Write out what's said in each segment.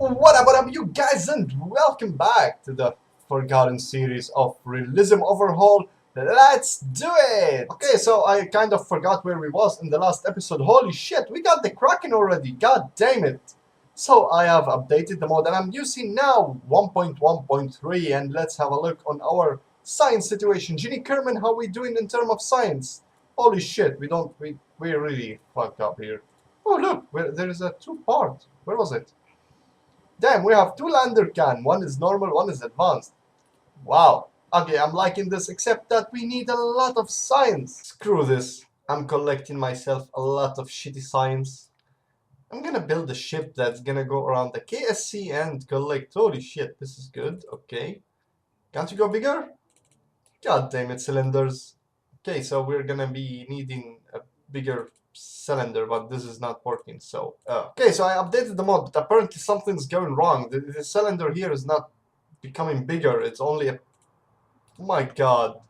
What up, you guys, and welcome back to the forgotten series of Realism Overhaul. Let's do it! Okay, so I kind of forgot where we was in the last episode. Holy shit, we got the Kraken already, god damn it! So I have updated the mod and I'm using now 1.1.3, and let's have a look on our science situation. Ginny Kerman, how we doing in terms of science? Holy shit, we really fucked up here. Oh look, there is a two-part. Where was it? Damn, we have two lander can. One is normal, one is advanced. Wow. Okay, I'm liking this, except that we need a lot of science. Screw this. I'm collecting myself a lot of shitty science. I'm gonna build a ship that's gonna go around the KSC and collect. Holy shit, this is good. Okay. Can't you go bigger? God damn it, cylinders. Okay, so we're gonna be needing a bigger cylinder, but this is not working. So okay, so I updated the mod, but apparently something's going wrong. The cylinder here is not becoming bigger. It's only a, oh my god.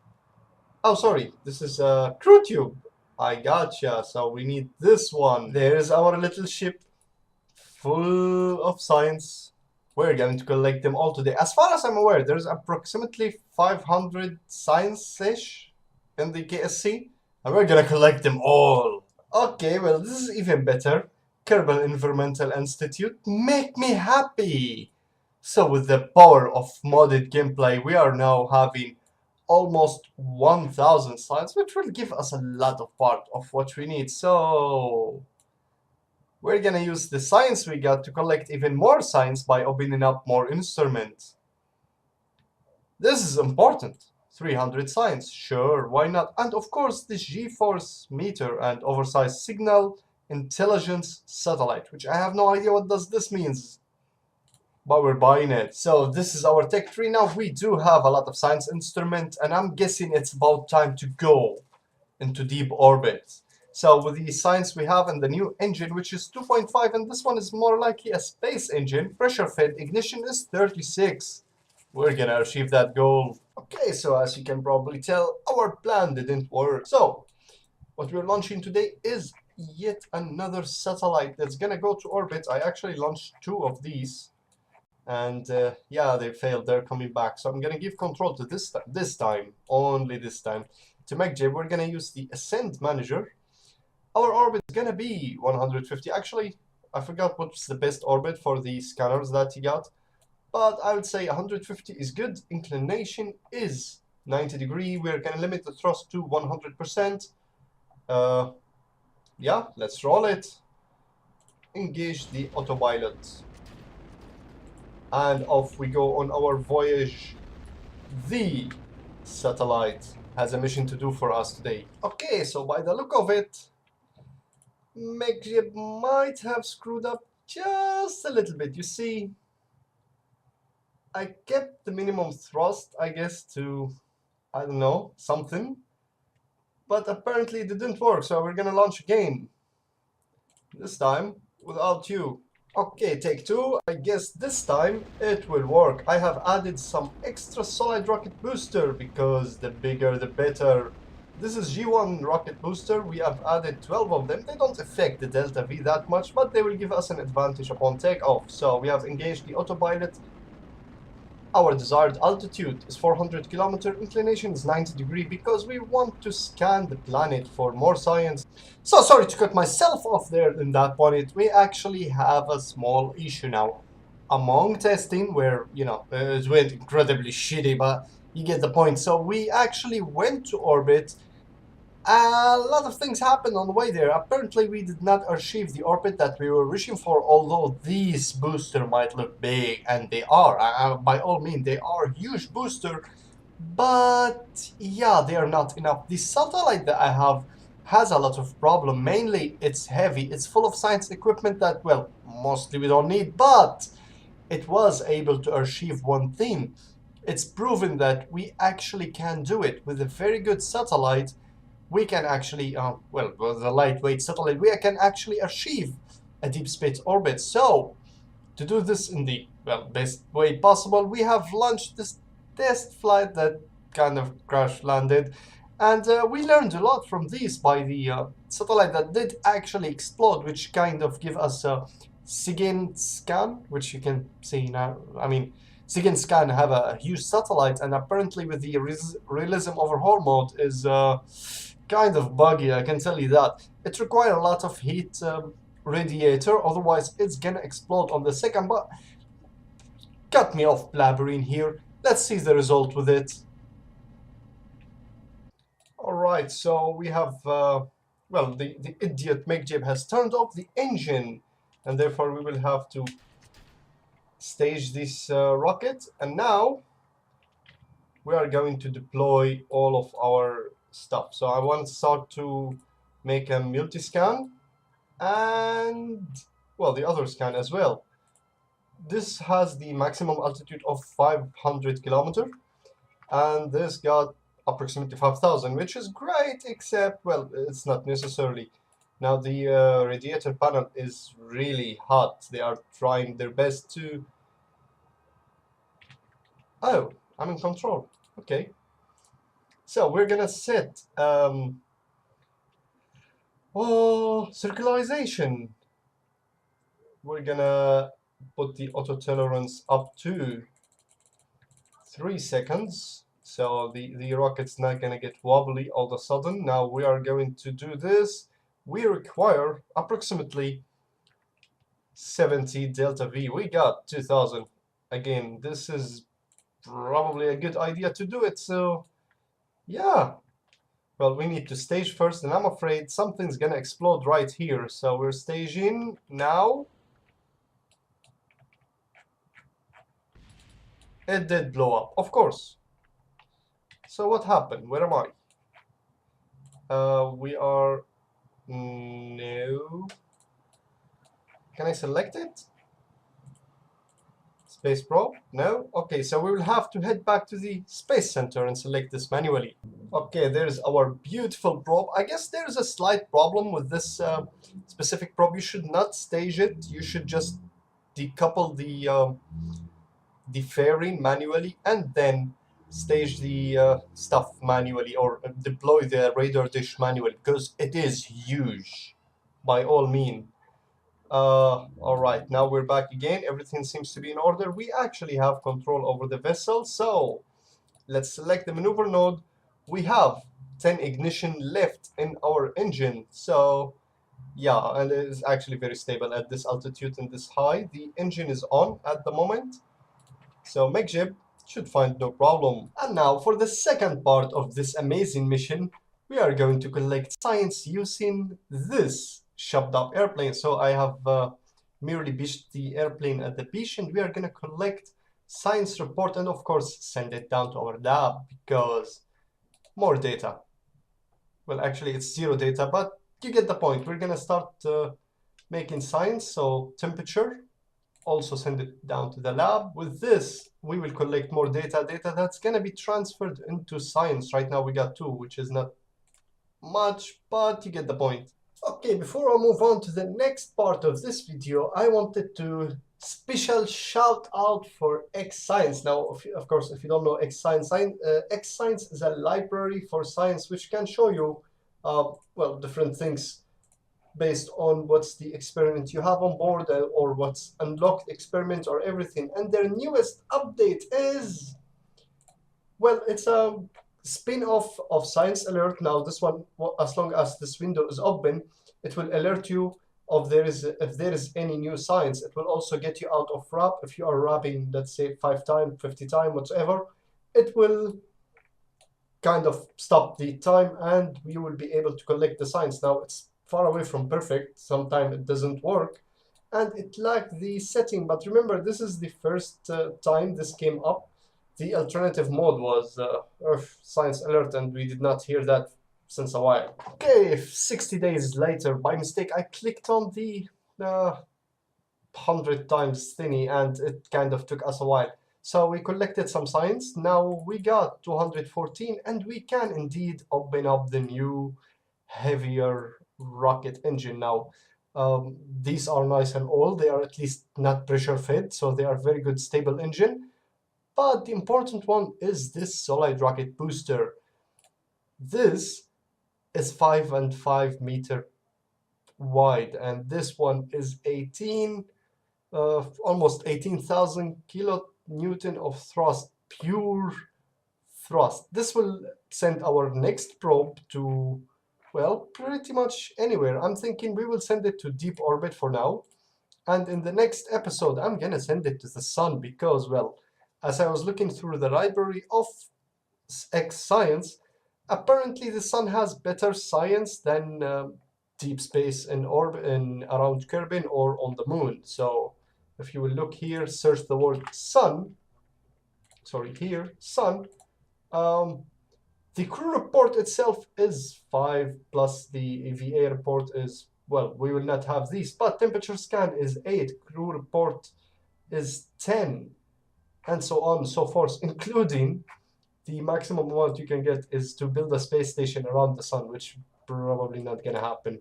Oh, sorry, this is a crew tube. I gotcha. So we need this one. There's our little ship full of science. We're going to collect them all today. As far as I'm aware, there's approximately 500 science-ish in the KSC, and we're gonna collect them all. Okay, well, this is even better. Kerbal Environmental Institute, make me happy! So with the power of modded gameplay, we are now having almost 1000 science, which will give us a lot of part of what we need. So we're gonna use the science we got to collect even more science by opening up more instruments. This is important. 300 science, sure, why not? And of course this G-force meter and oversized signal intelligence satellite, which I have no idea what does this means, but we're buying it. So this is our tech tree. Now we do have a lot of science instruments, and I'm guessing it's about time to go into deep orbit. So with the science we have and the new engine, which is 2.5, and this one is more likely a space engine, pressure fed ignition is 36. We're gonna achieve that goal. Okay, so as you can probably tell, our plan didn't work. So what we're launching today is yet another satellite that's gonna go to orbit. I actually launched 2 of these, and yeah, they failed. They're coming back. So I'm gonna give control to this time, only this time. To make J, we're gonna use the Ascend Manager. Our orbit is gonna be 150. Actually, I forgot what's the best orbit for the scanners that he got, but I would say 150 is good. Inclination is 90 degree. We're gonna limit the thrust to 100%. Yeah, let's roll it. Engage the autopilot. And off we go on our voyage. The satellite has a mission to do for us today. Okay, so by the look of it, MacJib might have screwed up just a little bit. You see, I kept the minimum thrust, I guess, to, I don't know, something. But apparently it didn't work, so we're gonna launch again. This time, without you. Okay, take 2. I guess this time it will work. I have added some extra solid rocket booster, because the bigger the better. This is G1 rocket booster. We have added 12 of them. They don't affect the Delta V that much, but they will give us an advantage upon takeoff. So we have engaged the autopilot. Our desired altitude is 400 km, inclination is 90 degree, because we want to scan the planet for more science. So sorry to cut myself off there in that point. We actually have a small issue now. Among testing, where, you know, it went incredibly shitty, but you get the point. So we actually went to orbit. A lot of things happened on the way there. Apparently we did not achieve the orbit that we were wishing for, although these booster might look big, and they are. By all means, they are huge booster, but yeah, they are not enough. The satellite that I have has a lot of problem. Mainly it's heavy. It's full of science equipment that, well, mostly we don't need, but it was able to achieve one thing. It's proven that we actually can do it with a very good satellite. We can actually, well, with a lightweight satellite, we can actually achieve a deep space orbit. So, to do this in the, well, best way possible, we have launched this test flight that kind of crash landed, and we learned a lot from this by the satellite that did actually explode, which kind of give us SIGINT scan, which you can see now. I mean, SIGINT scan have a huge satellite, and apparently with the realism overhaul mode is kind of buggy, I can tell you that. It requires a lot of heat radiator, otherwise it's gonna explode on the second, but cut me off blabbering here. Let's see the result with it. Alright, so we have, well, the idiot MakeJib has turned off the engine, and therefore we will have to stage this rocket, and now we are going to deploy all of our stuff. So I want to start to make a multi-scan, and, well, the other scan as well. This has the maximum altitude of 500 kilometer, and this got approximately 5,000, which is great, except, well, it's not necessarily. Now the radiator panel is really hot. They are trying their best to... Oh, I'm in control. Okay. So we're gonna set circularization. We're gonna put the auto tolerance up to 3 seconds. So the rocket's not gonna get wobbly all of a sudden. Now we are going to do this. We require approximately 70 delta V. We got 2000. Again, this is probably a good idea to do it, so yeah. Well, we need to stage first, and I'm afraid something's gonna explode right here. So we're staging now. It did blow up, of course. So what happened? Where am I? We are... No. Can I select it? Space Pro? No? Okay, so we will have to head back to the Space Center and select this manually. Okay, there's our beautiful probe. I guess there's a slight problem with this specific probe. You should not stage it. You should just decouple the fairing manually and then stage the stuff manually, or deploy the radar dish manually, because it is huge by all means. Alright, now we're back again. Everything seems to be in order. We actually have control over the vessel, so let's select the maneuver node. We have 10 ignition left in our engine, so yeah, and it is actually very stable at this altitude and this high. The engine is on at the moment, so MakeJib should find no problem. And now for the second part of this amazing mission, we are going to collect science using this shoved up airplane. So I have merely beached the airplane at the beach, and we are going to collect science report and of course send it down to our lab, because more data. Well, actually it's zero data, but you get the point. We're going to start making science, so temperature. Also send it down to the lab. With this, we will collect more data that's going to be transferred into science. Right now we got 2, which is not much, but you get the point. Okay, before I move on to the next part of this video, I wanted to special shout out for X Science. Now, of course, if you don't know X Science, X Science is a library for science which can show you, well, different things based on what's the experiment you have on board, or what's unlocked experiment, or everything. And their newest update is, well, it's a spin-off of Science Alert. Now this one, as long as this window is open, it will alert you of if there is any new science. It will also get you out of wrap. If you are wrapping, let's say 5 times, 50 times, whatever, it will kind of stop the time and you will be able to collect the science. Now it's far away from perfect. Sometimes it doesn't work and it lacked the setting, but remember, this is the first time this came up. The alternative mode was Earth Science Alert, and we did not hear that since a while. Okay, 60 days later, by mistake, I clicked on the 100 times thingy, and it kind of took us a while. So we collected some science. Now we got 214, and we can indeed open up the new, heavier rocket engine now. These are nice and old. They are at least not pressure fed, so they are very good, stable engine. But the important one is this solid rocket booster. This is 5 and 5 meter wide, and this one is 18, almost 18,000 kilonewton of thrust, pure thrust. This will send our next probe to, well, pretty much anywhere. I'm thinking we will send it to deep orbit for now. And in the next episode, I'm gonna send it to the sun because, well, as I was looking through the library of X science, apparently the sun has better science than deep space in orbit in around Kerbin or on the moon. So if you will look here, search the word sun. Sorry, here, sun. The crew report itself is 5 plus the EVA report is, well, we will not have these, but temperature scan is 8, crew report is 10, and so on and so forth, including the maximum amount you can get is to build a space station around the sun, which probably not gonna happen.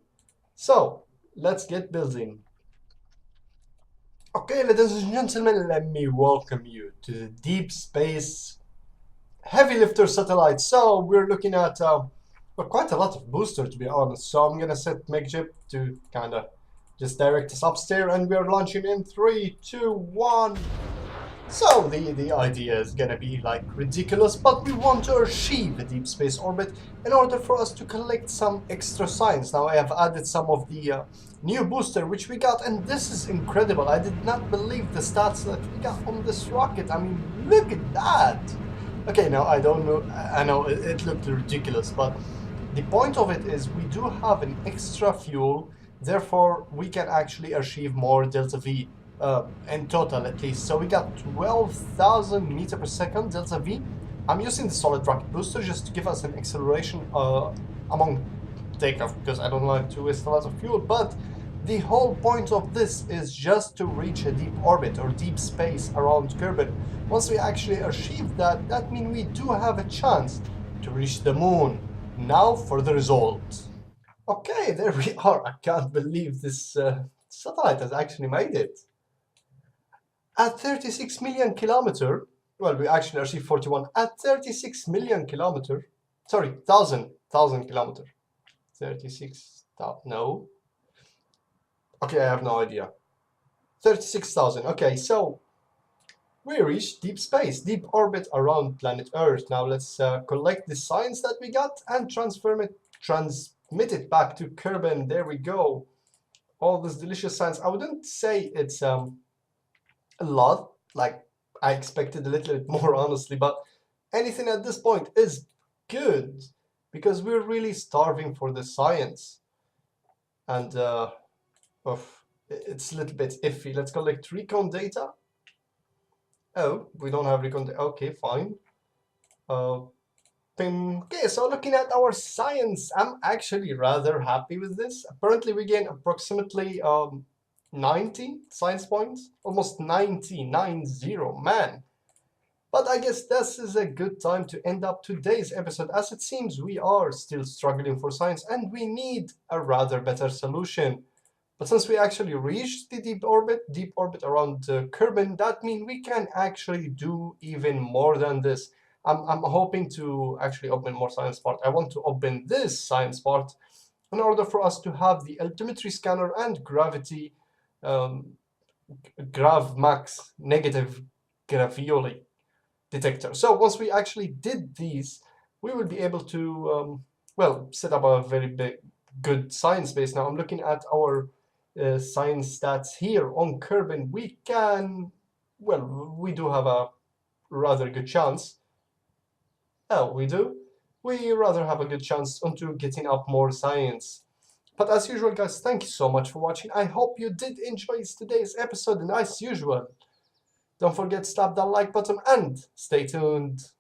So let's get building. Okay, ladies and gentlemen, let me welcome you to the deep space heavy lifter satellite. So we're looking at well, quite a lot of booster, to be honest. So I'm gonna set MechJip to kind of just direct us upstairs, and we're launching in 3, 2, 1. So the idea is gonna be like ridiculous, but we want to achieve a deep space orbit in order for us to collect some extra science. Now I have added some of the new booster which we got, and this is incredible. I did not believe the stats that we got on this rocket. I mean, look at that. Okay, now I don't know, I know it looked ridiculous, but the point of it is we do have an extra fuel, therefore we can actually achieve more delta V in total at least. So we got 12,000 meter per second delta V. I'm using the solid rocket booster just to give us an acceleration among takeoff, because I don't like to waste a lot of fuel, but the whole point of this is just to reach a deep orbit or deep space around Kerbin. Once we actually achieve that, that means we do have a chance to reach the moon. Now for the result. Okay, there we are. I can't believe this satellite has actually made it. At 36 million kilometer, well, we actually achieved 41. At 36 million kilometer, sorry, thousand kilometer. 36, no. Okay, I have no idea. 36,000. Okay, so we reached deep space, deep orbit around planet Earth. Now let's collect the science that we got and transmit it back to Kerbin. There we go. All this delicious science. I wouldn't say it's a lot. Like I expected a little bit more, honestly. But anything at this point is good because we're really starving for the science. And it's a little bit iffy. Let's collect recon data. Oh, we don't have recon data. Okay, fine. Okay, so looking at our science, I'm actually rather happy with this. Apparently, we gain approximately 90 science points. Almost 90, 90, man. But I guess this is a good time to end up today's episode, as it seems we are still struggling for science and we need a rather better solution. But since we actually reached the deep orbit around Kerbin, that means we can actually do even more than this. I'm hoping to actually open more science part. I want to open this science part in order for us to have the altimetry scanner and gravity, grav max negative gravioli detector. So once we actually did these, we will be able to, well, set up a very good science base. Now I'm looking at our science stats here on Kerbin. We can, well, we do have a rather good chance. Oh, we do? We rather have a good chance onto getting up more science. But as usual, guys, thank you so much for watching. I hope you did enjoy today's episode, and as usual, don't forget to slap that like button and stay tuned.